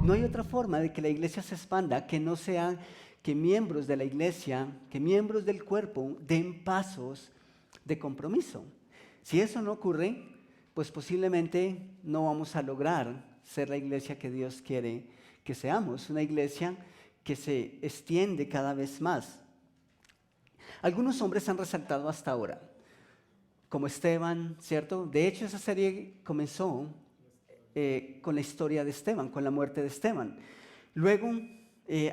No hay otra forma de que la iglesia se expanda que no sea que miembros de la iglesia, que miembros del cuerpo den pasos de compromiso. Si eso no ocurre, pues posiblemente no vamos a lograr ser la iglesia que Dios quiere que seamos, una iglesia que se extiende cada vez más. Algunos hombres han resaltado hasta ahora, como Esteban, ¿cierto? De hecho, esa serie comenzó con la historia de Esteban, con la muerte de Esteban. Luego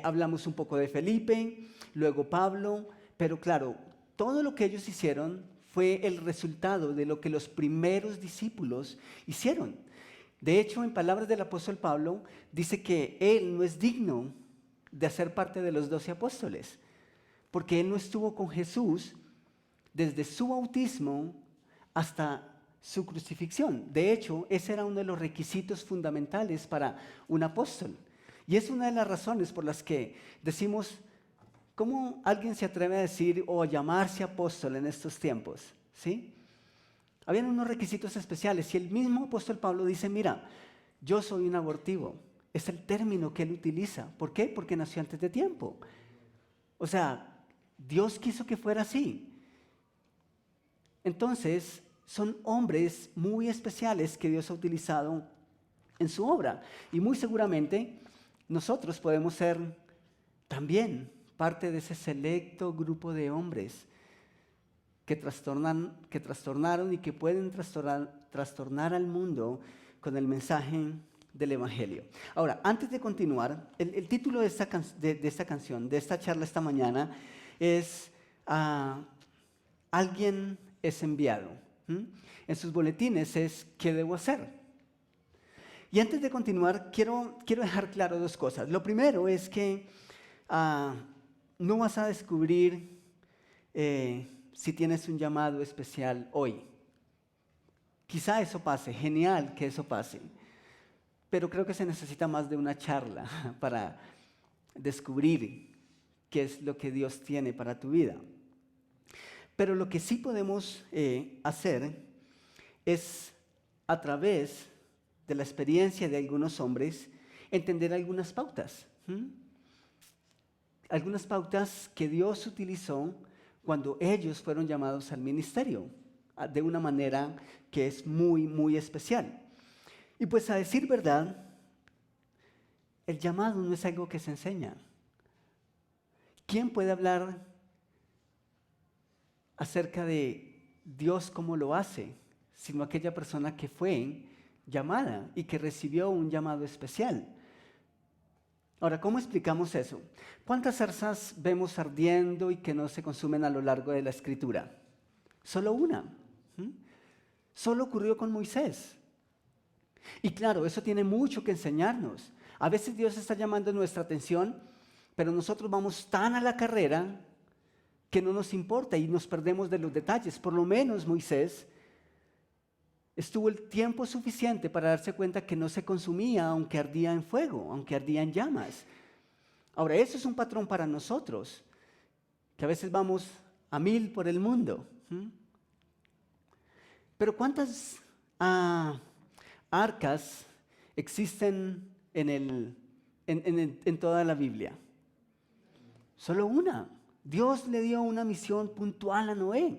hablamos un poco de Felipe, luego Pablo, pero claro, todo lo que ellos hicieron fue el resultado de lo que los primeros discípulos hicieron. De hecho, en palabras del apóstol Pablo, dice que él no es digno de hacer parte de los 12 apóstoles, porque él no estuvo con Jesús desde su bautismo hasta su crucifixión. De hecho, ese era uno de los requisitos fundamentales para un apóstol. Y es una de las razones por las que decimos, ¿cómo alguien se atreve a decir o a llamarse apóstol en estos tiempos? ¿Sí? Habían unos requisitos especiales y el mismo apóstol Pablo dice, mira, yo soy un abortivo. Es el término que él utiliza. ¿Por qué? Porque nació antes de tiempo. O sea, Dios quiso que fuera así. Entonces, son hombres muy especiales que Dios ha utilizado en su obra. Y muy seguramente nosotros podemos ser también parte de ese selecto grupo de hombres que trastornaron y que pueden trastornar al mundo con el mensaje del Evangelio. Ahora, antes de continuar, el título de esta canción, de esta charla esta mañana, es Alguien es enviado. En sus boletines es ¿qué debo hacer? Y antes de continuar, quiero dejar claro dos cosas. Lo primero es que no vas a descubrir si tienes un llamado especial hoy. Quizá eso pase, genial que eso pase, pero creo que se necesita más de una charla para descubrir qué es lo que Dios tiene para tu vida. Pero lo que sí podemos hacer es, a través de la experiencia de algunos hombres, entender algunas pautas. Algunas pautas que Dios utilizó cuando ellos fueron llamados al ministerio, de una manera que es muy, muy especial. Y pues a decir verdad, el llamado no es algo que se enseña. ¿Quién puede hablar acerca de Dios cómo lo hace, sino aquella persona que fue llamada y que recibió un llamado especial? Ahora, ¿cómo explicamos eso? ¿Cuántas zarzas vemos ardiendo y que no se consumen a lo largo de la Escritura? Solo una. Solo ocurrió con Moisés. Y claro, eso tiene mucho que enseñarnos. A veces Dios está llamando nuestra atención, pero nosotros vamos tan a la carrera que no nos importa y nos perdemos de los detalles. Por lo menos Moisés estuvo el tiempo suficiente para darse cuenta que no se consumía aunque ardía en fuego, aunque ardía en llamas. Ahora, eso es un patrón para nosotros, que a veces vamos a 1000 por el mundo. Pero ¿cuántas arcas existen en toda la Biblia? Solo una. Dios le dio una misión puntual a Noé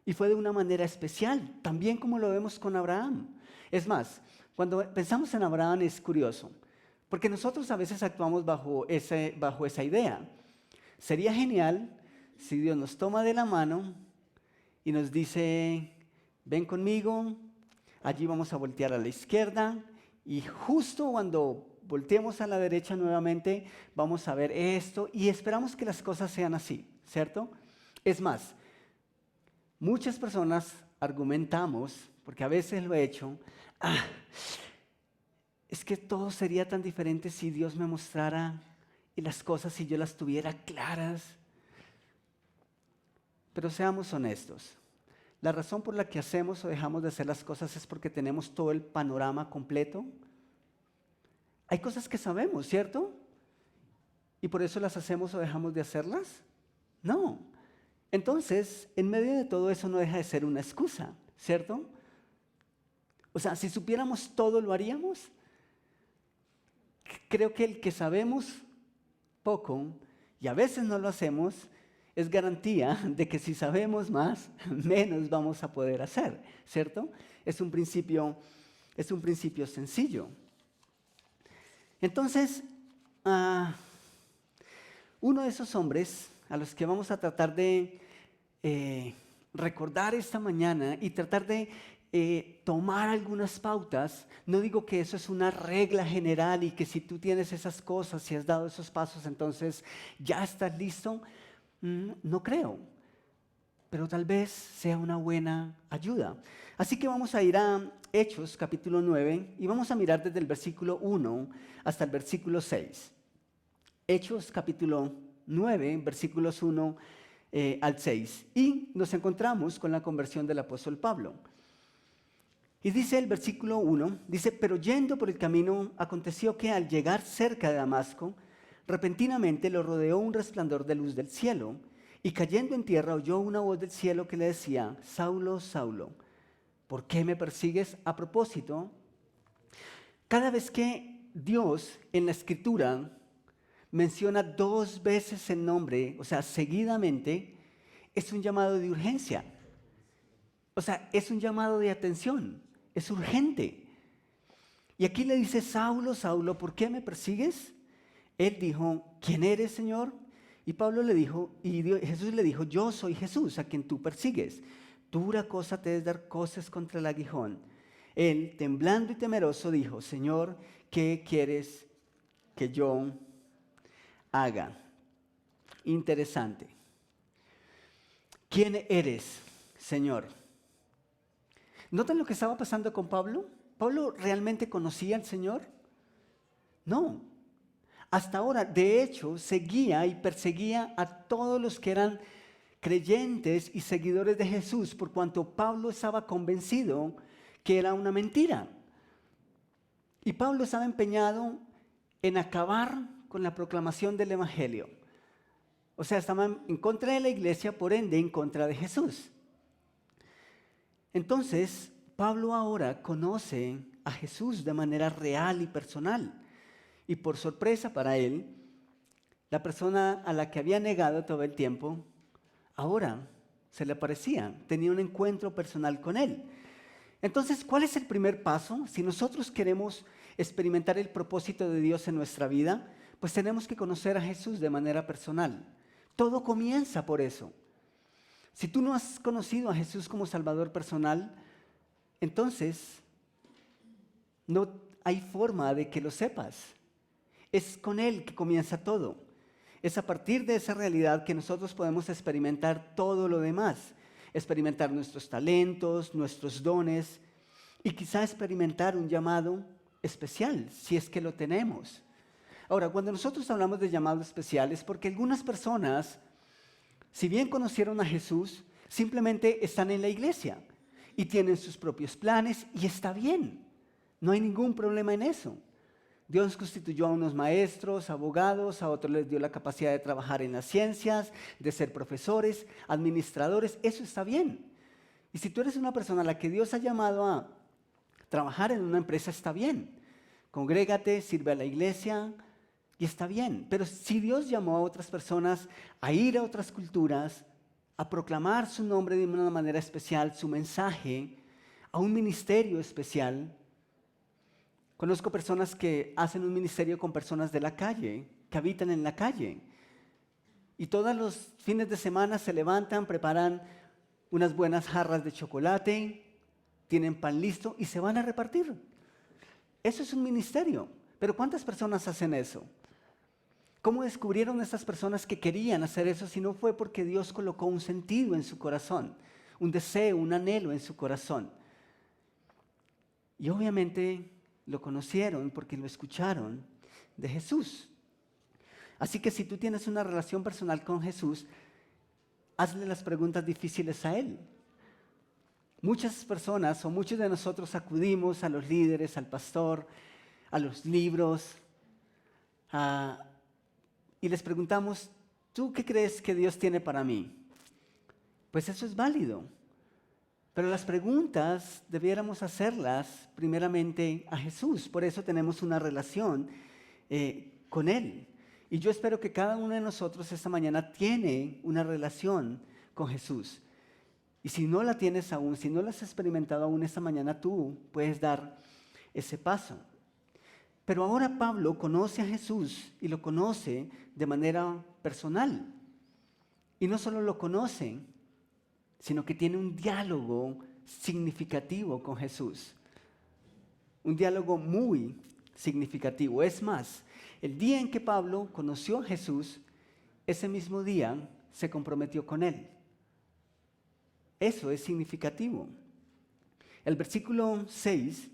y fue de una manera especial, también como lo vemos con Abraham. Es más, cuando pensamos en Abraham es curioso, porque nosotros a veces actuamos bajo esa idea. Sería genial si Dios nos toma de la mano y nos dice, ven conmigo, allí vamos a voltear a la izquierda y justo cuando volteemos a la derecha nuevamente, vamos a ver esto y esperamos que las cosas sean así, ¿cierto? Es más, muchas personas argumentamos, porque a veces lo he hecho, es que todo sería tan diferente si Dios me mostrara y las cosas si yo las tuviera claras. Pero seamos honestos, la razón por la que hacemos o dejamos de hacer las cosas es porque tenemos todo el panorama completo. Hay cosas que sabemos, ¿cierto? ¿Y por eso las hacemos o dejamos de hacerlas? No. Entonces, en medio de todo eso no deja de ser una excusa, ¿cierto? O sea, si supiéramos todo, ¿lo haríamos? creo que el que sabemos poco y a veces no lo hacemos es garantía de que si sabemos más, menos vamos a poder hacer, ¿cierto? Es un principio sencillo. Entonces, uno de esos hombres a los que vamos a tratar de recordar esta mañana y tratar de tomar algunas pautas, no digo que eso es una regla general y que si tú tienes esas cosas, si has dado esos pasos, entonces ya estás listo. No creo, pero tal vez sea una buena ayuda. Así que vamos a ir a Hechos capítulo 9 y vamos a mirar desde el versículo 1 hasta el versículo 6. Hechos capítulo 9, versículos 1 al 6. Y nos encontramos con la conversión del apóstol Pablo. Y dice el versículo 1, dice, pero yendo por el camino, aconteció que al llegar cerca de Damasco, repentinamente lo rodeó un resplandor de luz del cielo, y cayendo en tierra oyó una voz del cielo que le decía, Saulo, Saulo, ¿por qué me persigues? A propósito, cada vez que Dios en la Escritura menciona 2 veces el nombre, o sea, seguidamente, es un llamado de urgencia. O sea, es un llamado de atención, es urgente. Y aquí le dice, Saulo, Saulo, ¿por qué me persigues? Él dijo, ¿quién eres, Señor? Y Pablo le dijo, Jesús le dijo, yo soy Jesús, a quien tú persigues. Dura cosa te es dar coces contra el aguijón. Él, temblando y temeroso, dijo, Señor, ¿qué quieres que yo haga? Interesante. ¿Quién eres, Señor? ¿Notan lo que estaba pasando con Pablo? ¿Pablo realmente conocía al Señor? No. Hasta ahora, de hecho, seguía y perseguía a todos los que eran creyentes y seguidores de Jesús, por cuanto Pablo estaba convencido que era una mentira. Y Pablo estaba empeñado en acabar con la proclamación del Evangelio. O sea, estaba en contra de la iglesia, por ende, en contra de Jesús. Entonces, Pablo ahora conoce a Jesús de manera real y personal. Y por sorpresa para él, la persona a la que había negado todo el tiempo, ahora se le aparecía, tenía un encuentro personal con él. Entonces, ¿cuál es el primer paso? Si nosotros queremos experimentar el propósito de Dios en nuestra vida, pues tenemos que conocer a Jesús de manera personal. Todo comienza por eso. Si tú no has conocido a Jesús como Salvador personal, entonces no hay forma de que lo sepas. Es con Él que comienza todo. Es a partir de esa realidad que nosotros podemos experimentar todo lo demás. Experimentar nuestros talentos, nuestros dones y quizá experimentar un llamado especial, si es que lo tenemos. Ahora, cuando nosotros hablamos de llamados especiales, porque algunas personas, si bien conocieron a Jesús, simplemente están en la iglesia y tienen sus propios planes y está bien. No hay ningún problema en eso. Dios constituyó a unos maestros, abogados, a otros les dio la capacidad de trabajar en las ciencias, de ser profesores, administradores, eso está bien. Y si tú eres una persona a la que Dios ha llamado a trabajar en una empresa, está bien. Congrégate, sirve a la iglesia y está bien. Pero si Dios llamó a otras personas a ir a otras culturas, a proclamar su nombre de una manera especial, su mensaje, a un ministerio especial. Conozco personas que hacen un ministerio con personas de la calle, que habitan en la calle. Y todos los fines de semana se levantan, preparan unas buenas jarras de chocolate, tienen pan listo y se van a repartir. Eso es un ministerio. Pero ¿cuántas personas hacen eso? ¿Cómo descubrieron estas personas que querían hacer eso si no fue porque Dios colocó un sentido en su corazón, un deseo, un anhelo en su corazón? Y obviamente lo conocieron porque lo escucharon de Jesús. Así que si tú tienes una relación personal con Jesús, hazle las preguntas difíciles a Él. Muchas personas o muchos de nosotros acudimos a los líderes, al pastor, a los libros, y les preguntamos, ¿tú qué crees que Dios tiene para mí? Pues eso es válido. Pero las preguntas debiéramos hacerlas primeramente a Jesús. Por eso tenemos una relación con Él. Y yo espero que cada uno de nosotros esta mañana tiene una relación con Jesús. Y si no la tienes aún, si no la has experimentado aún esta mañana, tú puedes dar ese paso. Pero ahora Pablo conoce a Jesús y lo conoce de manera personal. Y no solo lo conoce, sino que tiene un diálogo significativo con Jesús. Un diálogo muy significativo. Es más, el día en que Pablo conoció a Jesús, ese mismo día se comprometió con Él. Eso es significativo. El versículo 6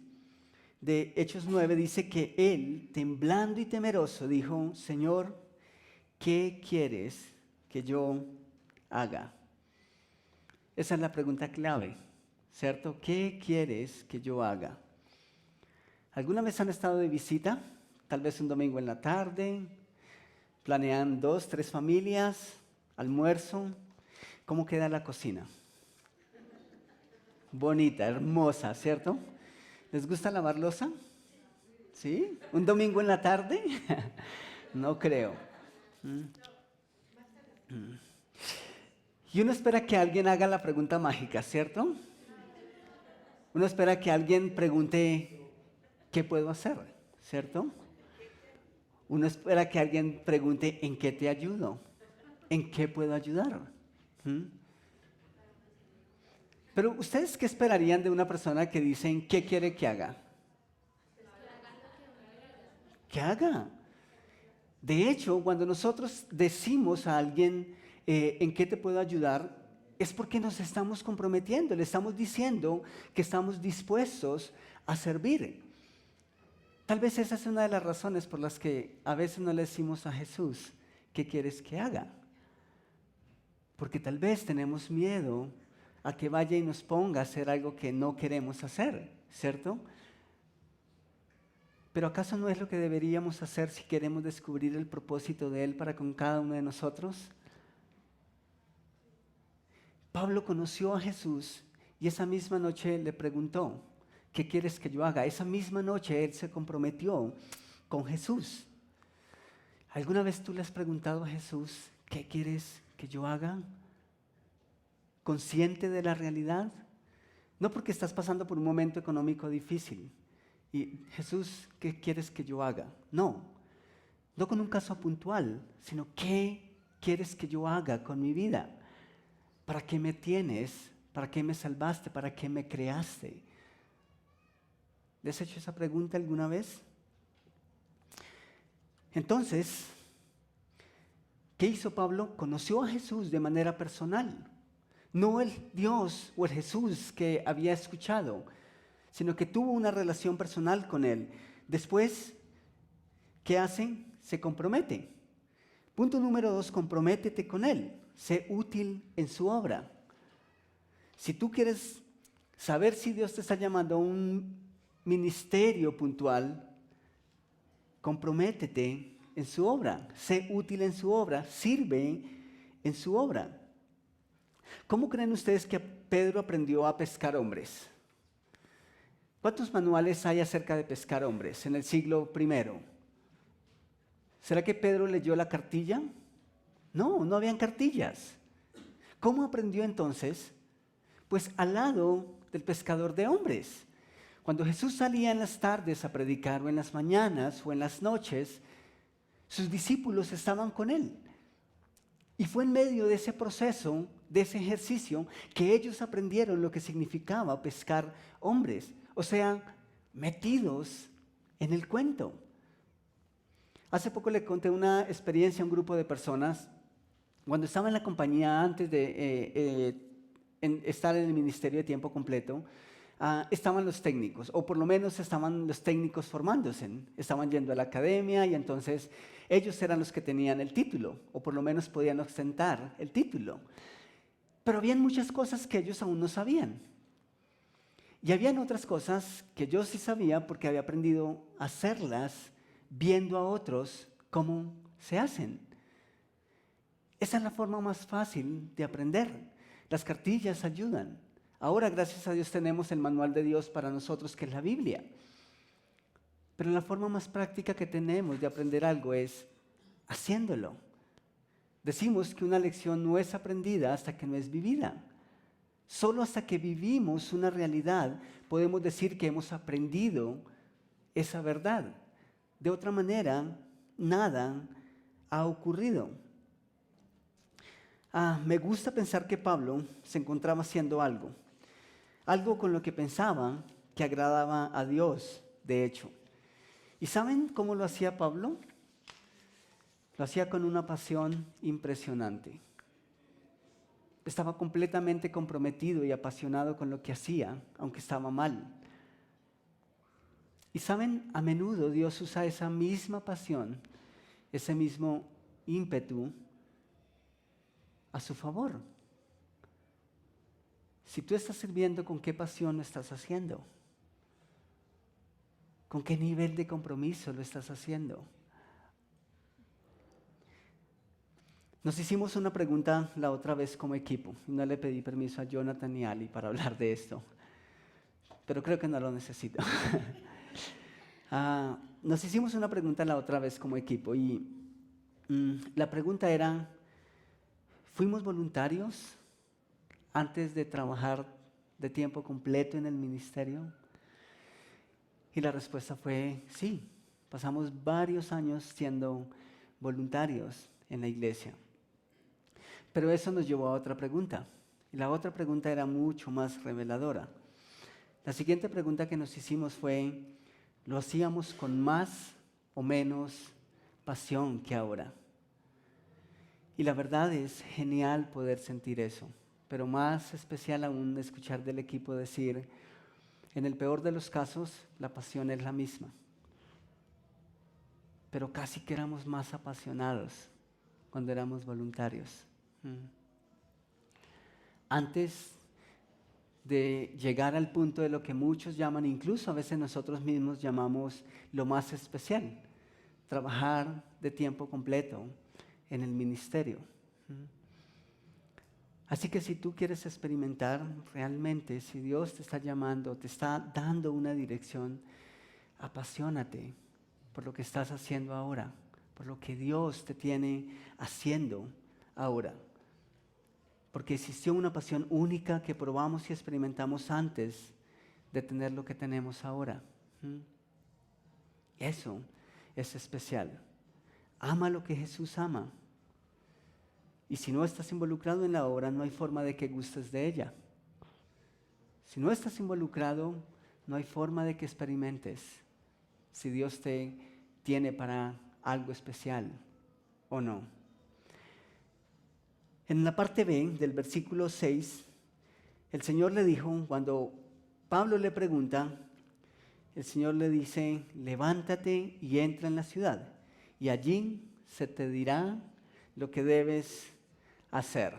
de Hechos 9 dice que él, temblando y temeroso, dijo: Señor, ¿qué quieres que yo haga? Esa es la pregunta clave, ¿cierto? ¿Qué quieres que yo haga? ¿Alguna vez han estado de visita? Tal vez un domingo en la tarde, planean 2, 3 familias, almuerzo. ¿Cómo queda la cocina? Bonita, hermosa, ¿cierto? ¿Les gusta lavar loza? ¿Sí? ¿Un domingo en la tarde? No creo. Y uno espera que alguien haga la pregunta mágica, ¿cierto? Uno espera que alguien pregunte: ¿qué puedo hacer? ¿Cierto? Uno espera que alguien pregunte: ¿en qué te ayudo? ¿En qué puedo ayudar? Pero ¿ustedes qué esperarían de una persona que dicen: ¿qué quiere que haga? Que haga. De hecho, cuando nosotros decimos a alguien ¿en qué te puedo ayudar? Es porque nos estamos comprometiendo, le estamos diciendo que estamos dispuestos a servir. Tal vez esa es una de las razones por las que a veces no le decimos a Jesús: ¿qué quieres que haga? Porque tal vez tenemos miedo a que vaya y nos ponga a hacer algo que no queremos hacer, ¿cierto? Pero ¿acaso no es lo que deberíamos hacer si queremos descubrir el propósito de Él para con cada uno de nosotros? Pablo conoció a Jesús y esa misma noche le preguntó: ¿qué quieres que yo haga? Esa misma noche él se comprometió con Jesús. ¿Alguna vez tú le has preguntado a Jesús: ¿qué quieres que yo haga? ¿Consciente de la realidad? No porque estás pasando por un momento económico difícil y Jesús, ¿qué quieres que yo haga? No con un caso puntual, sino ¿qué quieres que yo haga con mi vida? ¿Para qué me tienes? ¿Para qué me salvaste? ¿Para qué me creaste? ¿Les has hecho esa pregunta alguna vez? Entonces, ¿qué hizo Pablo? Conoció a Jesús de manera personal. No el Dios o el Jesús que había escuchado, sino que tuvo una relación personal con Él. Después, ¿qué hace? Se compromete. Punto número 2, comprométete con Él. Sé útil en su obra. Si tú quieres saber si Dios te está llamando a un ministerio puntual, comprométete en su obra. Sé útil en su obra. Sirve en su obra. ¿Cómo creen ustedes que Pedro aprendió a pescar hombres? ¿Cuántos manuales hay acerca de pescar hombres en el siglo I? ¿Será que Pedro leyó la cartilla? No habían cartillas. ¿Cómo aprendió entonces? Pues al lado del pescador de hombres. Cuando Jesús salía en las tardes a predicar, o en las mañanas, o en las noches, sus discípulos estaban con él. Y fue en medio de ese proceso, de ese ejercicio, que ellos aprendieron lo que significaba pescar hombres. O sea, metidos en el cuento. Hace poco le conté una experiencia a un grupo de personas. Cuando estaba en la compañía, antes de estar en el ministerio de tiempo completo, estaban los técnicos, o por lo menos estaban los técnicos formándose. Estaban yendo a la academia y entonces ellos eran los que tenían el título, o por lo menos podían ostentar el título. Pero habían muchas cosas que ellos aún no sabían. Y habían otras cosas que yo sí sabía porque había aprendido a hacerlas viendo a otros cómo se hacen. Esa es la forma más fácil de aprender. Las cartillas ayudan. Ahora, gracias a Dios, tenemos el manual de Dios para nosotros, que es la Biblia. Pero la forma más práctica que tenemos de aprender algo es haciéndolo. Decimos que una lección no es aprendida hasta que no es vivida. Solo hasta que vivimos una realidad podemos decir que hemos aprendido esa verdad. De otra manera, nada ha ocurrido. Me gusta pensar que Pablo se encontraba haciendo algo con lo que pensaba que agradaba a Dios, de hecho. ¿Y saben cómo lo hacía Pablo? Lo hacía con una pasión impresionante. Estaba completamente comprometido y apasionado con lo que hacía, aunque estaba mal. Y saben, a menudo Dios usa esa misma pasión, ese mismo ímpetu a su favor. Si tú estás sirviendo, ¿con qué pasión lo estás haciendo? ¿Con qué nivel de compromiso lo estás haciendo? Nos hicimos una pregunta la otra vez como equipo. No le pedí permiso a Jonathan ni a Ali para hablar de esto, pero creo que no lo necesito. Nos hicimos una pregunta la otra vez como equipo y la pregunta era, ¿fuimos voluntarios antes de trabajar de tiempo completo en el ministerio? Y la respuesta fue sí. Pasamos varios años siendo voluntarios en la iglesia. Pero eso nos llevó a otra pregunta. Y la otra pregunta era mucho más reveladora. La siguiente pregunta que nos hicimos fue, ¿lo hacíamos con más o menos pasión que ahora? Y la verdad es genial poder sentir eso. Pero más especial aún escuchar del equipo decir, en el peor de los casos, la pasión es la misma. Pero casi que éramos más apasionados cuando éramos voluntarios. Antes de llegar al punto de lo que muchos llaman, incluso a veces nosotros mismos llamamos lo más especial, trabajar de tiempo completo en el ministerio. Así que si tú quieres experimentar realmente, si Dios te está llamando, te está dando una dirección, apasionate por lo que estás haciendo ahora, por lo que Dios te tiene haciendo ahora. Porque existió una pasión única que probamos y experimentamos antes de tener lo que tenemos ahora. Eso es especial. Ama lo que Jesús ama. Y si no estás involucrado en la obra, no hay forma de que gustes de ella. Si no estás involucrado, no hay forma de que experimentes si Dios te tiene para algo especial o no. En la parte B del versículo 6, el Señor le dijo, cuando Pablo le pregunta, el Señor le dice, levántate y entra en la ciudad, y allí se te dirá lo que debes hacer.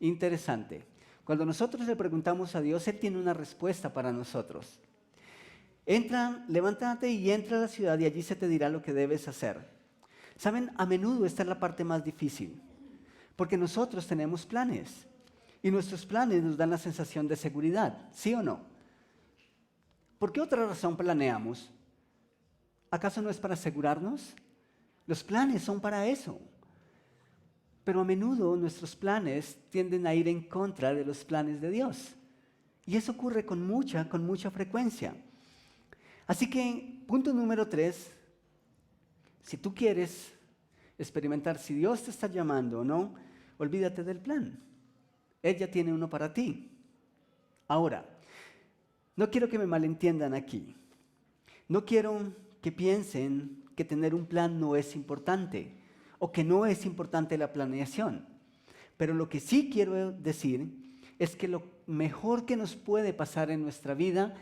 Interesante. Cuando nosotros le preguntamos a Dios, Él tiene una respuesta para nosotros. Levántate y entra a la ciudad y allí se te dirá lo que debes hacer. Saben, a menudo esta es la parte más difícil, porque nosotros tenemos planes y nuestros planes nos dan la sensación de seguridad, ¿sí o no? ¿Por qué otra razón planeamos? ¿Acaso no es para asegurarnos? Los planes son para eso. Pero a menudo nuestros planes tienden a ir en contra de los planes de Dios. Y eso ocurre con mucha frecuencia. Así que, punto número 3, si tú quieres experimentar si Dios te está llamando o no, olvídate del plan. Él ya tiene uno para ti. Ahora, no quiero que me malentiendan aquí. No quiero que piensen que tener un plan no es importante o que no es importante la planeación. Pero lo que sí quiero decir es que lo mejor que nos puede pasar en nuestra vida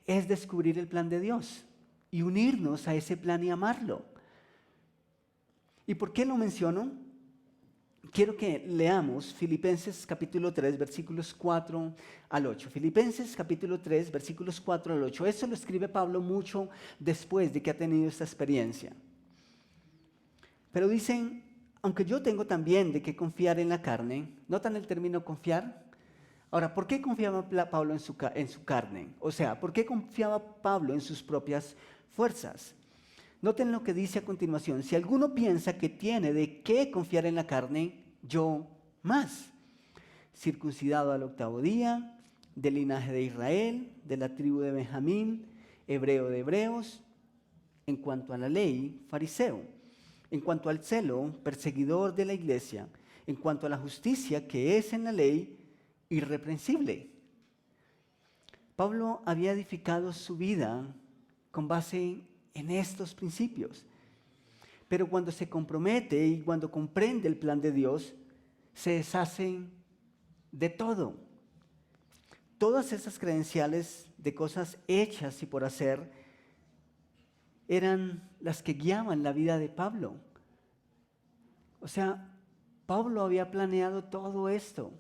es descubrir el plan de Dios y unirnos a ese plan y amarlo. ¿Y por qué lo menciono? Quiero que leamos Filipenses capítulo 3, versículos 4 al 8. Filipenses capítulo 3, versículos 4 al 8. Eso lo escribe Pablo mucho después de que ha tenido esta experiencia. Pero dicen, aunque yo tengo también de qué confiar en la carne, ¿notan el término confiar? Ahora, ¿por qué confiaba Pablo en su carne? O sea, ¿por qué confiaba Pablo en sus propias fuerzas? Noten lo que dice a continuación. Si alguno piensa que tiene de qué confiar en la carne, yo más. Circuncidado al 8º día, del linaje de Israel, de la tribu de Benjamín, hebreo de hebreos, en cuanto a la ley, fariseo, en cuanto al celo, perseguidor de la iglesia, en cuanto a la justicia que es en la ley, irreprensible. Pablo había edificado su vida con base en estos principios, pero cuando se compromete y cuando comprende el plan de Dios, se deshacen de todo. Todas esas credenciales de cosas hechas y por hacer eran las que guiaban la vida de Pablo. O sea, Pablo había planeado todo esto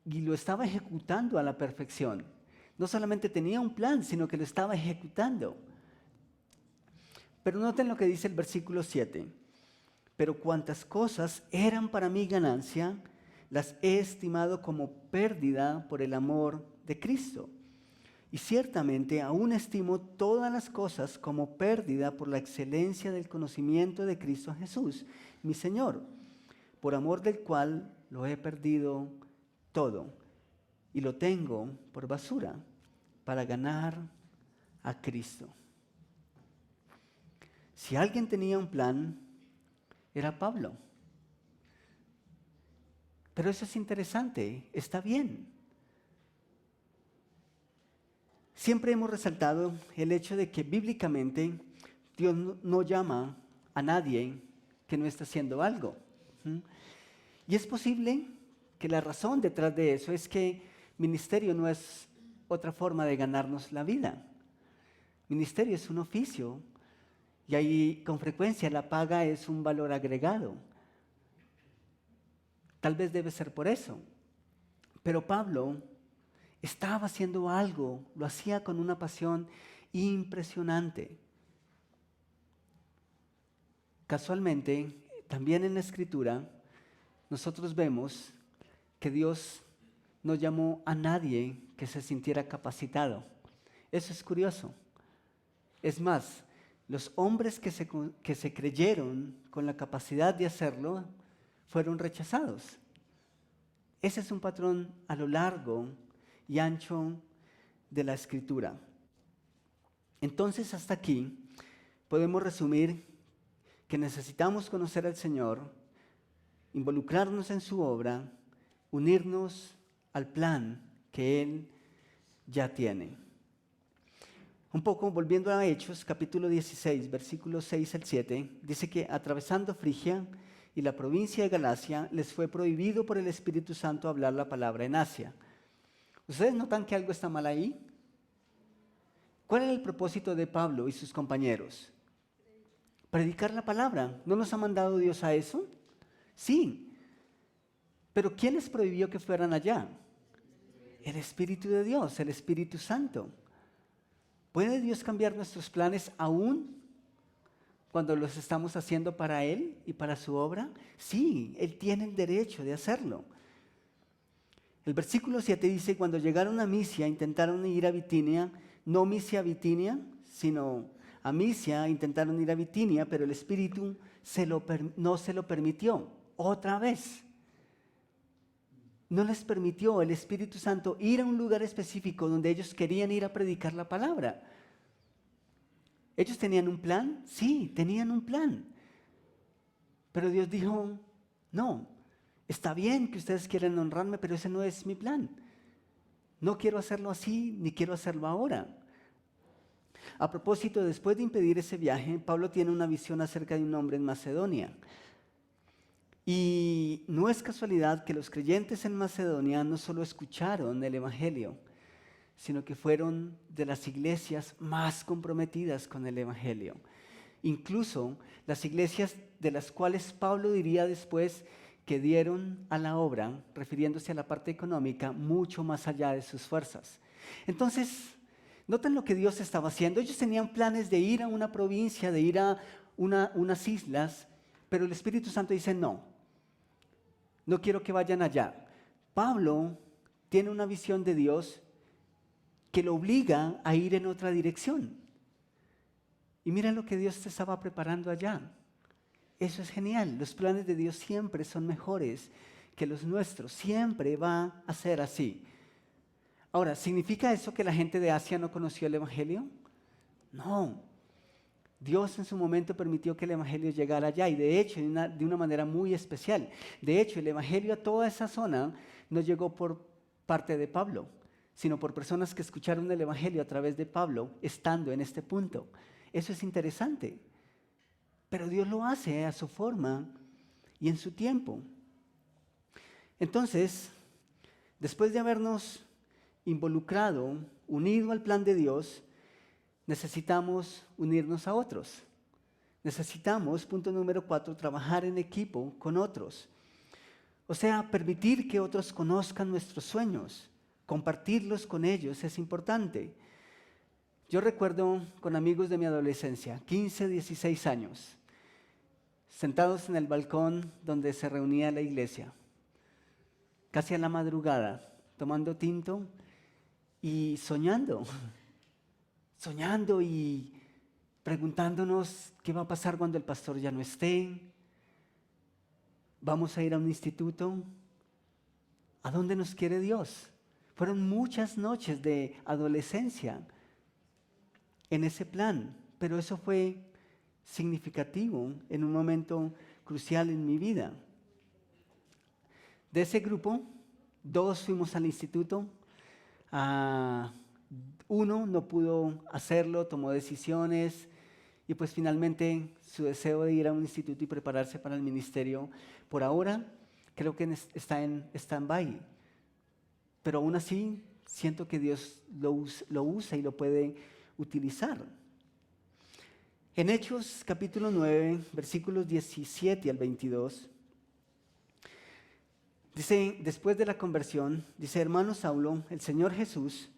y lo estaba ejecutando a la perfección. No solamente tenía un plan, sino que lo estaba ejecutando. Pero noten lo que dice el versículo 7. Pero cuantas cosas eran para mí ganancia, las he estimado como pérdida por el amor de Cristo. Y ciertamente aún estimo todas las cosas como pérdida por la excelencia del conocimiento de Cristo Jesús, mi Señor, por amor del cual lo he perdido todo y lo tengo por basura para ganar a Cristo. Si alguien tenía un plan, era Pablo. Pero eso es interesante, está bien. Siempre hemos resaltado el hecho de que bíblicamente Dios no llama a nadie que no está haciendo algo. Y es posible que la razón detrás de eso es que ministerio no es otra forma de ganarnos la vida. Ministerio es un oficio y ahí con frecuencia la paga es un valor agregado. Tal vez debe ser por eso. Pero Pablo estaba haciendo algo, lo hacía con una pasión impresionante. Casualmente, también en la Escritura, nosotros vemos que Dios no llamó a nadie que se sintiera capacitado. Eso es curioso. Es más, los hombres que se creyeron con la capacidad de hacerlo fueron rechazados. Ese es un patrón a lo largo y ancho de la Escritura. Entonces, hasta aquí podemos resumir que necesitamos conocer al Señor, involucrarnos en su obra, unirnos al plan que Él ya tiene. Un poco volviendo a Hechos, capítulo 16, versículos 6 al 7, dice que atravesando Frigia y la provincia de Galacia, les fue prohibido por el Espíritu Santo hablar la palabra en Asia. ¿Ustedes notan que algo está mal ahí? ¿Cuál era el propósito de Pablo y sus compañeros? Predicar la palabra. ¿No nos ha mandado Dios a eso? Sí. Pero ¿quién les prohibió que fueran allá? El Espíritu de Dios, el Espíritu Santo. ¿Puede Dios cambiar nuestros planes aún cuando los estamos haciendo para Él y para su obra? Sí, Él tiene el derecho de hacerlo. El versículo 7 dice, cuando llegaron a Misia, intentaron ir a Bitinia, no Misia a Bitinia, sino a Misia intentaron ir a Bitinia, pero el Espíritu no se lo permitió. Otra vez. No les permitió el Espíritu Santo ir a un lugar específico donde ellos querían ir a predicar la palabra. ¿Ellos tenían un plan? Sí, tenían un plan. Pero Dios dijo, no, está bien que ustedes quieran honrarme, pero ese no es mi plan. No quiero hacerlo así, ni quiero hacerlo ahora. A propósito, después de impedir ese viaje, Pablo tiene una visión acerca de un hombre en Macedonia. Y no es casualidad que los creyentes en Macedonia no solo escucharon el Evangelio, sino que fueron de las iglesias más comprometidas con el Evangelio. Incluso las iglesias de las cuales Pablo diría después que dieron a la obra, refiriéndose a la parte económica, mucho más allá de sus fuerzas. Entonces, noten lo que Dios estaba haciendo. Ellos tenían planes de ir a una provincia, de ir a unas islas, pero el Espíritu Santo dice no quiero que vayan allá. Pablo tiene una visión de Dios que lo obliga a ir en otra dirección. Y mira lo que Dios te estaba preparando allá. Eso es genial. Los planes de Dios siempre son mejores que los nuestros. Siempre va a ser así. Ahora, ¿significa eso que la gente de Asia no conoció el Evangelio? No. Dios en su momento permitió que el Evangelio llegara allá y de hecho de una manera muy especial. De hecho, el Evangelio a toda esa zona no llegó por parte de Pablo, sino por personas que escucharon el Evangelio a través de Pablo estando en este punto. Eso es interesante. Pero Dios lo hace a su forma y en su tiempo. Entonces, después de habernos involucrado, unido al plan de Dios, necesitamos unirnos a otros. Necesitamos, punto número 4, trabajar en equipo con otros. O sea, permitir que otros conozcan nuestros sueños, compartirlos con ellos es importante. Yo recuerdo con amigos de mi adolescencia, 15, 16 años, sentados en el balcón donde se reunía la iglesia, casi a la madrugada, tomando tinto y soñando y preguntándonos qué va a pasar cuando el pastor ya no esté. ¿Vamos a ir a un instituto? ¿A dónde nos quiere Dios? Fueron muchas noches de adolescencia en ese plan, pero eso fue significativo en un momento crucial en mi vida. De ese grupo, 2 fuimos al instituto. Uno no pudo hacerlo, tomó decisiones y pues finalmente su deseo de ir a un instituto y prepararse para el ministerio, por ahora creo que está en stand-by. Pero aún así siento que Dios lo usa y lo puede utilizar. En Hechos capítulo 9, versículos 17 al 22, dice, después de la conversión, dice, hermano Saulo, el Señor Jesús,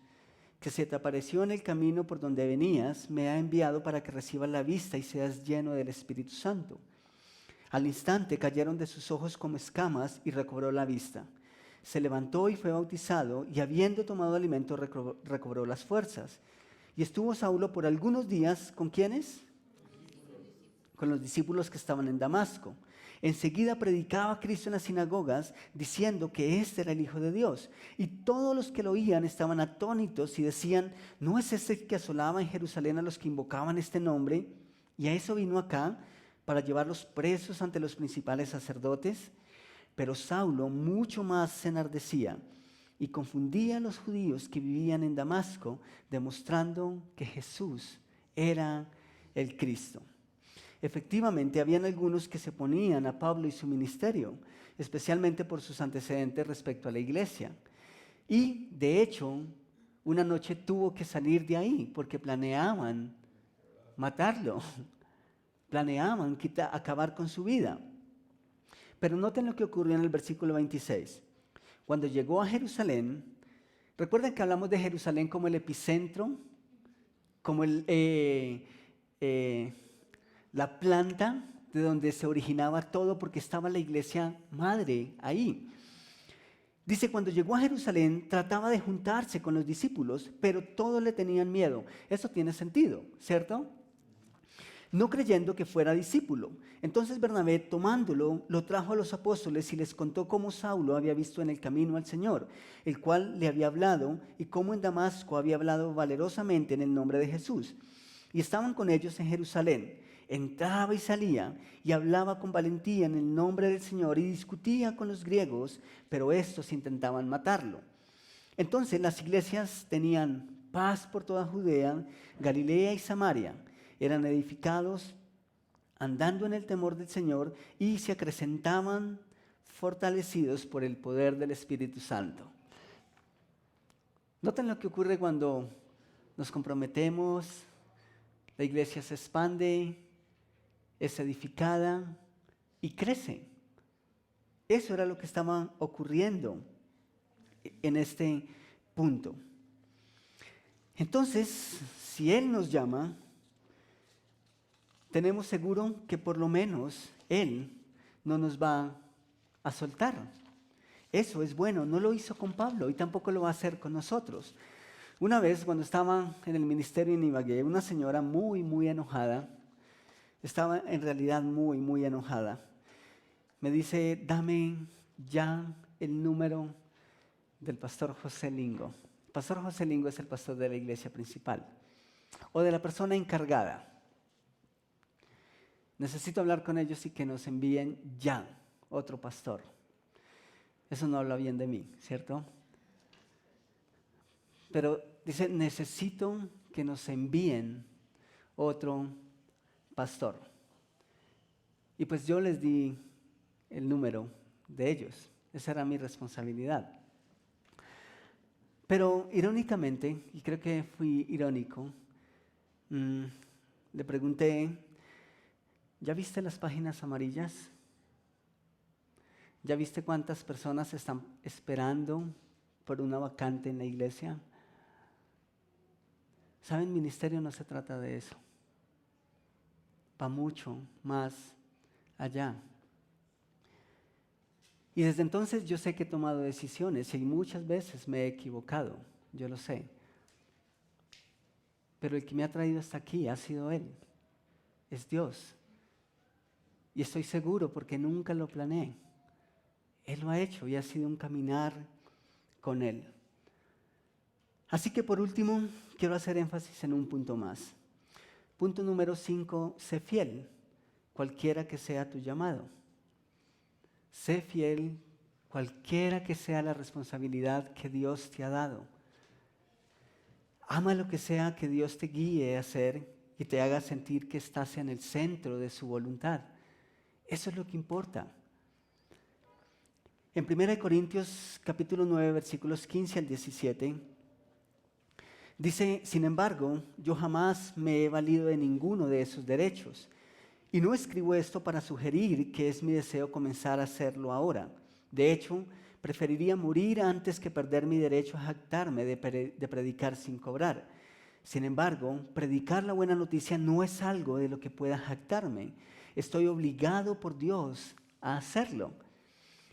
que se te apareció en el camino por donde venías, me ha enviado para que recibas la vista y seas lleno del Espíritu Santo. Al instante cayeron de sus ojos como escamas y recobró la vista. Se levantó y fue bautizado y habiendo tomado alimento recobró las fuerzas. Y estuvo Saulo por algunos días, ¿con quiénes? Con los discípulos que estaban en Damasco. Enseguida predicaba a Cristo en las sinagogas, diciendo que éste era el Hijo de Dios. Y todos los que lo oían estaban atónitos y decían, ¿no es este el que asolaba en Jerusalén a los que invocaban este nombre? Y a eso vino acá, para llevarlos presos ante los principales sacerdotes. Pero Saulo mucho más se enardecía y confundía a los judíos que vivían en Damasco, demostrando que Jesús era el Cristo. Efectivamente, habían algunos que se oponían a Pablo y su ministerio, especialmente por sus antecedentes respecto a la iglesia. Y, de hecho, una noche tuvo que salir de ahí porque planeaban matarlo, planeaban acabar con su vida. Pero noten lo que ocurrió en el versículo 26. Cuando llegó a Jerusalén, recuerden que hablamos de Jerusalén como el epicentro, como la planta de donde se originaba todo, porque estaba la iglesia madre ahí. Dice, cuando llegó a Jerusalén, trataba de juntarse con los discípulos, pero todos le tenían miedo. Eso tiene sentido, ¿cierto? No creyendo que fuera discípulo. Entonces Bernabé, tomándolo, lo trajo a los apóstoles y les contó cómo Saulo había visto en el camino al Señor, el cual le había hablado, y cómo en Damasco había hablado valerosamente en el nombre de Jesús. Y estaban con ellos en Jerusalén. Entraba y salía y hablaba con valentía en el nombre del Señor y discutía con los griegos, pero estos intentaban matarlo. Entonces las iglesias tenían paz por toda Judea, Galilea y Samaria. Eran edificados andando en el temor del Señor y se acrecentaban fortalecidos por el poder del Espíritu Santo. Noten lo que ocurre cuando nos comprometemos, la iglesia se expande, es edificada y crece. Eso era lo que estaba ocurriendo en este punto. Entonces, si Él nos llama, tenemos seguro que por lo menos Él no nos va a soltar. Eso es bueno, no lo hizo con Pablo y tampoco lo va a hacer con nosotros. Una vez, cuando estaba en el ministerio en Ibagué, una señora muy, muy enojada, estaba en realidad muy, muy enojada, me dice, dame ya el número del pastor José Lingo. El pastor José Lingo es el pastor de la iglesia principal, o de la persona encargada. Necesito hablar con ellos y que nos envíen ya otro pastor. Eso no habla bien de mí, ¿cierto? Pero dice, necesito que nos envíen otro pastor. Y pues yo les di el número de ellos. Esa era mi responsabilidad. Pero irónicamente, y creo que fui irónico, le pregunté, ¿ya viste las páginas amarillas? ¿Ya viste cuántas personas están esperando por una vacante en la iglesia? ¿Saben? Ministerio no se trata de eso. Va mucho más allá. Y desde entonces yo sé que he tomado decisiones y muchas veces me he equivocado, yo lo sé. Pero el que me ha traído hasta aquí ha sido Él, es Dios. Y estoy seguro porque nunca lo planeé. Él lo ha hecho y ha sido un caminar con Él. Así que por último, quiero hacer énfasis en un punto más. Punto número 5, sé fiel, cualquiera que sea tu llamado. Sé fiel, cualquiera que sea la responsabilidad que Dios te ha dado. Ama lo que sea que Dios te guíe a hacer y te haga sentir que estás en el centro de su voluntad. Eso es lo que importa. En 1 Corintios capítulo 9, versículos 15 al 17, dice, sin embargo, yo jamás me he valido de ninguno de esos derechos. Y no escribo esto para sugerir que es mi deseo comenzar a hacerlo ahora. De hecho, preferiría morir antes que perder mi derecho a jactarme de predicar sin cobrar. Sin embargo, predicar la buena noticia no es algo de lo que pueda jactarme. Estoy obligado por Dios a hacerlo.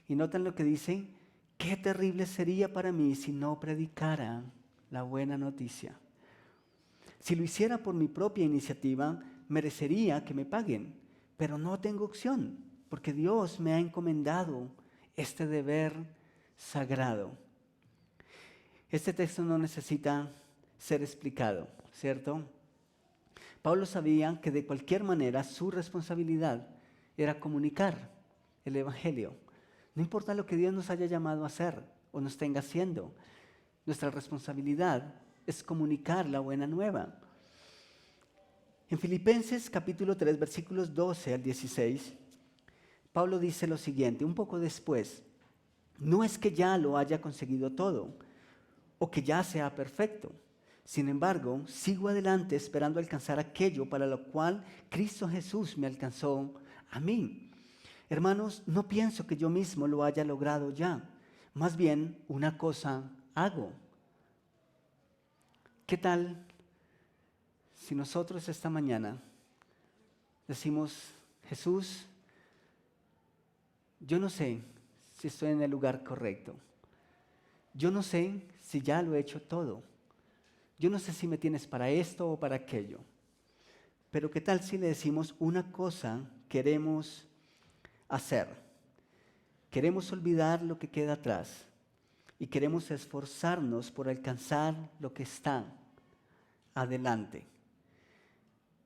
Y notan lo que dice, qué terrible sería para mí si no predicara la buena noticia. Si lo hiciera por mi propia iniciativa, merecería que me paguen, pero no tengo opción, porque Dios me ha encomendado este deber sagrado. Este texto no necesita ser explicado, ¿cierto? Pablo sabía que de cualquier manera su responsabilidad era comunicar el Evangelio. No importa lo que Dios nos haya llamado a hacer o nos tenga haciendo, nuestra responsabilidad es comunicar la buena nueva. En Filipenses capítulo 3, versículos 12 al 16, Pablo dice lo siguiente, un poco después, no es que ya lo haya conseguido todo o que ya sea perfecto. Sin embargo, sigo adelante esperando alcanzar aquello para lo cual Cristo Jesús me alcanzó a mí. Hermanos, no pienso que yo mismo lo haya logrado ya. Más bien, una cosa hago. ¿Qué tal si nosotros esta mañana decimos, Jesús, yo no sé si estoy en el lugar correcto. Yo no sé si ya lo he hecho todo. Yo no sé si me tienes para esto o para aquello. Pero ¿qué tal si le decimos una cosa queremos hacer? Queremos olvidar lo que queda atrás y queremos esforzarnos por alcanzar lo que está adelante.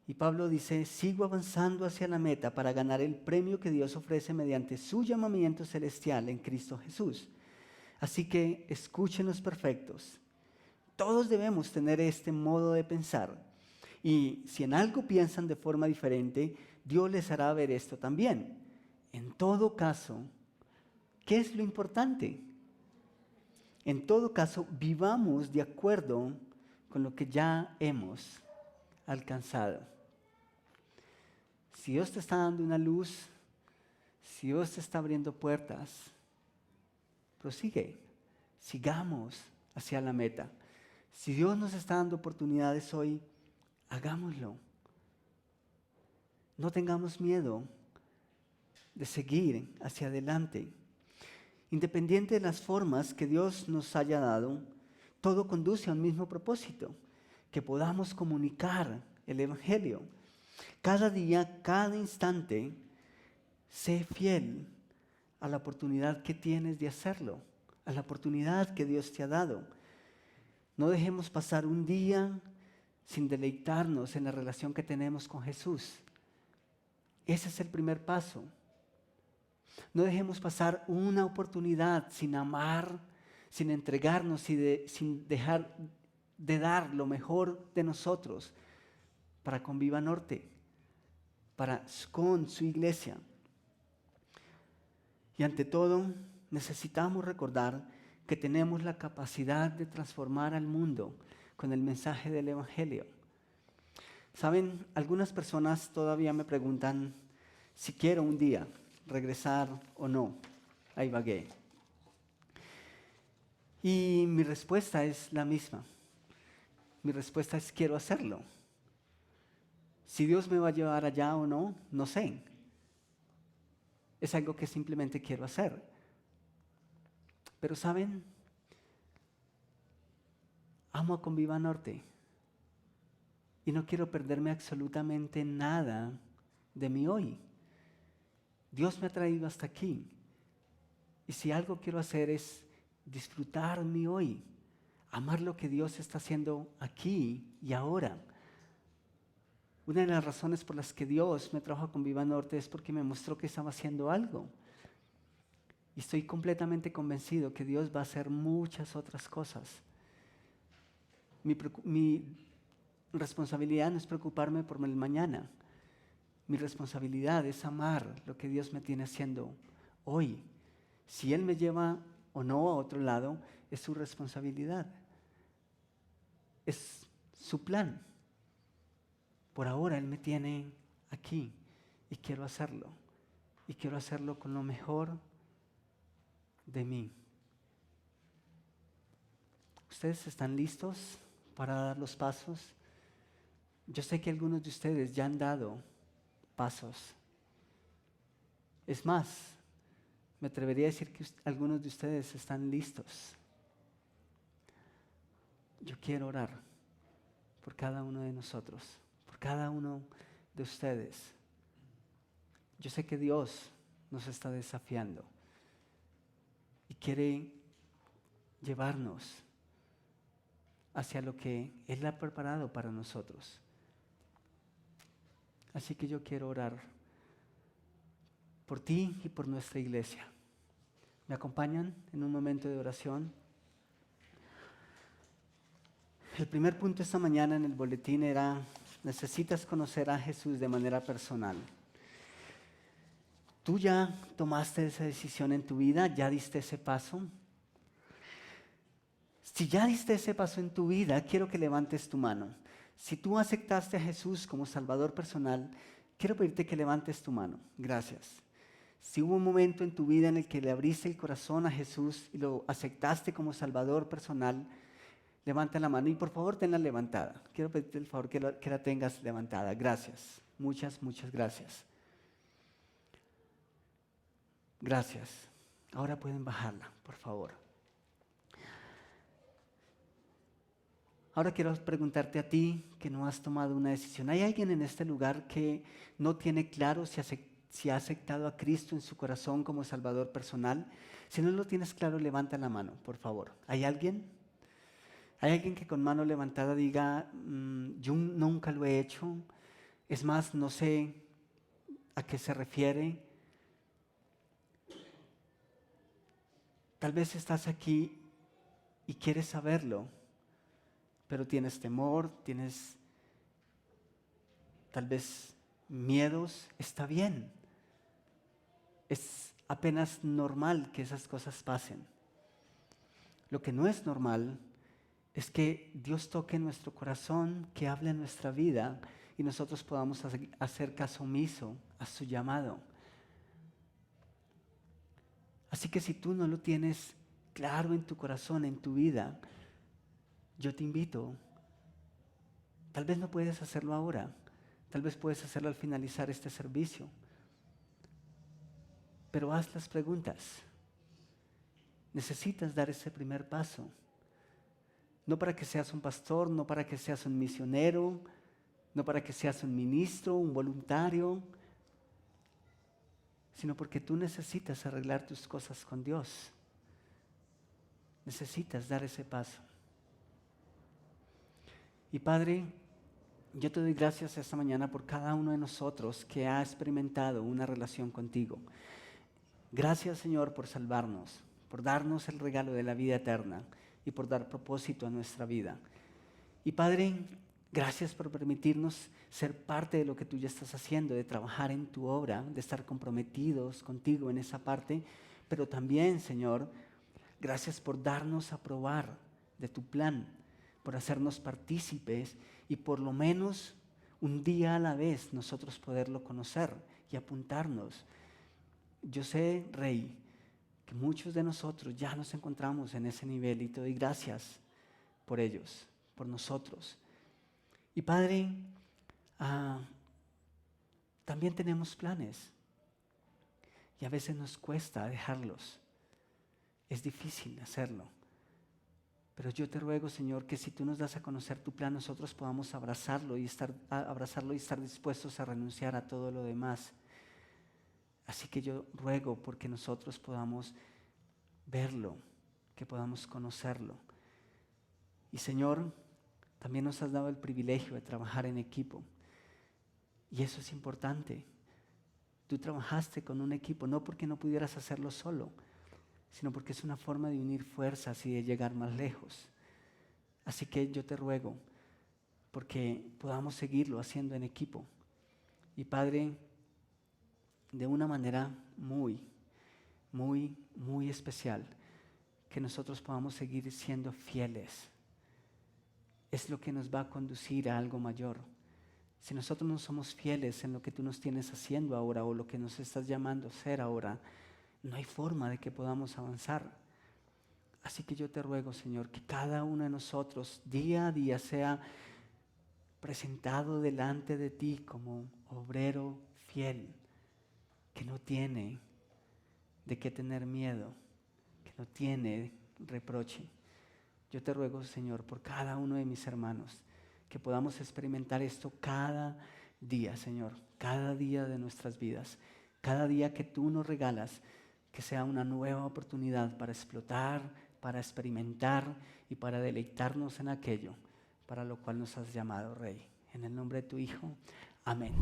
Y Pablo dice, sigo avanzando hacia la meta para ganar el premio que Dios ofrece mediante su llamamiento celestial en Cristo Jesús. Así que escuchen los perfectos. Todos debemos tener este modo de pensar. Y si en algo piensan de forma diferente, Dios les hará ver esto también. En todo caso, ¿qué es lo importante? En todo caso, vivamos de acuerdo con lo que ya hemos alcanzado. Si Dios te está dando una luz, si Dios te está abriendo puertas, prosigue, sigamos hacia la meta. Si Dios nos está dando oportunidades hoy, hagámoslo. No tengamos miedo de seguir hacia adelante. Independiente de las formas que Dios nos haya dado, todo conduce a un mismo propósito, que podamos comunicar el Evangelio. Cada día, cada instante, sé fiel a la oportunidad que tienes de hacerlo, a la oportunidad que Dios te ha dado. No dejemos pasar un día sin deleitarnos en la relación que tenemos con Jesús. Ese es el primer paso. No dejemos pasar una oportunidad sin amar, sin entregarnos y sin dejar de dar lo mejor de nosotros para con Viva Norte, con su iglesia. Y ante todo, necesitamos recordar que tenemos la capacidad de transformar al mundo con el mensaje del Evangelio. Saben, algunas personas todavía me preguntan si quiero un día regresar o no a Ibagué. Y mi respuesta es la misma. Mi respuesta es quiero hacerlo. Si Dios me va a llevar allá o no, no sé. Es algo que simplemente quiero hacer. Pero ¿saben? Amo a Conviva Norte y no quiero perderme absolutamente nada de mi hoy. Dios me ha traído hasta aquí y si algo quiero hacer es disfrutar mi hoy, amar lo que Dios está haciendo aquí y ahora. Una de las razones por las que Dios me trajo a Conviva Norte es porque me mostró que estaba haciendo algo. Y estoy completamente convencido que Dios va a hacer muchas otras cosas. Mi responsabilidad no es preocuparme por el mañana. Mi responsabilidad es amar lo que Dios me tiene haciendo hoy. Si Él me lleva o no a otro lado, es su responsabilidad. Es su plan. Por ahora Él me tiene aquí y quiero hacerlo. Y quiero hacerlo con lo mejor de mí. ¿Ustedes están listos para dar los pasos? Yo sé que algunos de ustedes ya han dado pasos. Es más, me atrevería a decir que algunos de ustedes están listos. Yo quiero orar por cada uno de nosotros, por cada uno de ustedes. Yo sé que Dios nos está desafiando y quiere llevarnos hacia lo que Él ha preparado para nosotros. Así que yo quiero orar por ti y por nuestra iglesia. ¿Me acompañan en un momento de oración? El primer punto esta mañana en el boletín era: necesitas conocer a Jesús de manera personal. ¿Tú ya tomaste esa decisión en tu vida? ¿Ya diste ese paso? Si ya diste ese paso en tu vida, quiero que levantes tu mano. Si tú aceptaste a Jesús como Salvador personal, quiero pedirte que levantes tu mano. Gracias. Si hubo un momento en tu vida en el que le abriste el corazón a Jesús y lo aceptaste como Salvador personal, levanta la mano y por favor tenla levantada. Quiero pedirte el favor que la tengas levantada. Gracias. Muchas, muchas gracias. Gracias. Ahora pueden bajarla, por favor. Ahora quiero preguntarte a ti que no has tomado una decisión. ¿Hay alguien en este lugar que no tiene claro si ha aceptado a Cristo en su corazón como Salvador personal? Si no lo tienes claro, levanta la mano, por favor. ¿Hay alguien? ¿Hay alguien que con mano levantada diga, yo nunca lo he hecho? Es más, no sé a qué se refiere. Tal vez estás aquí y quieres saberlo, pero tienes temor, tienes tal vez miedos. Está bien. Es apenas normal que esas cosas pasen. Lo que no es normal es que Dios toque en nuestro corazón, que hable en nuestra vida y nosotros podamos hacer caso omiso a su llamado. Así que si tú no lo tienes claro en tu corazón, en tu vida, yo te invito. Tal vez no puedes hacerlo ahora, tal vez puedes hacerlo al finalizar este servicio, pero haz las preguntas necesitas dar ese primer paso. No para que seas un pastor, no para que seas un misionero, no para que seas un ministro, un voluntario, sino porque tú necesitas arreglar tus cosas con Dios. Necesitas dar ese paso. Y Padre, yo te doy gracias esta mañana por cada uno de nosotros que ha experimentado una relación contigo. Gracias, Señor, por salvarnos, por darnos el regalo de la vida eterna y por dar propósito a nuestra vida. Y Padre, gracias por permitirnos ser parte de lo que tú ya estás haciendo, de trabajar en tu obra, de estar comprometidos contigo en esa parte, pero también, Señor, gracias por darnos a probar de tu plan, por hacernos partícipes y por lo menos un día a la vez nosotros poderlo conocer y apuntarnos. Yo sé, Rey, que muchos de nosotros ya nos encontramos en ese nivel y te doy gracias por ellos, por nosotros. Y Padre, también tenemos planes y a veces nos cuesta dejarlos. Es difícil hacerlo. Pero yo te ruego, Señor, que si tú nos das a conocer tu plan, nosotros podamos abrazarlo y estar dispuestos a renunciar a todo lo demás. Así que yo ruego porque nosotros podamos verlo, que podamos conocerlo. Y Señor, también nos has dado el privilegio de trabajar en equipo. Y eso es importante. Tú trabajaste con un equipo, no porque no pudieras hacerlo solo, sino porque es una forma de unir fuerzas y de llegar más lejos. Así que yo te ruego porque podamos seguirlo haciendo en equipo. Y Padre, de una manera muy, muy, muy especial, que nosotros podamos seguir siendo fieles. Es lo que nos va a conducir a algo mayor. Si nosotros no somos fieles en lo que tú nos tienes haciendo ahora o lo que nos estás llamando a ser ahora, no hay forma de que podamos avanzar. Así que yo te ruego, Señor, que cada uno de nosotros día a día sea presentado delante de ti como obrero fiel, que no tiene de qué tener miedo, que no tiene reproche. Yo te ruego, Señor, por cada uno de mis hermanos, que podamos experimentar esto cada día, Señor, cada día de nuestras vidas, cada día que tú nos regalas, que sea una nueva oportunidad para explotar, para experimentar y para deleitarnos en aquello para lo cual nos has llamado, Rey. En el nombre de tu Hijo, amén.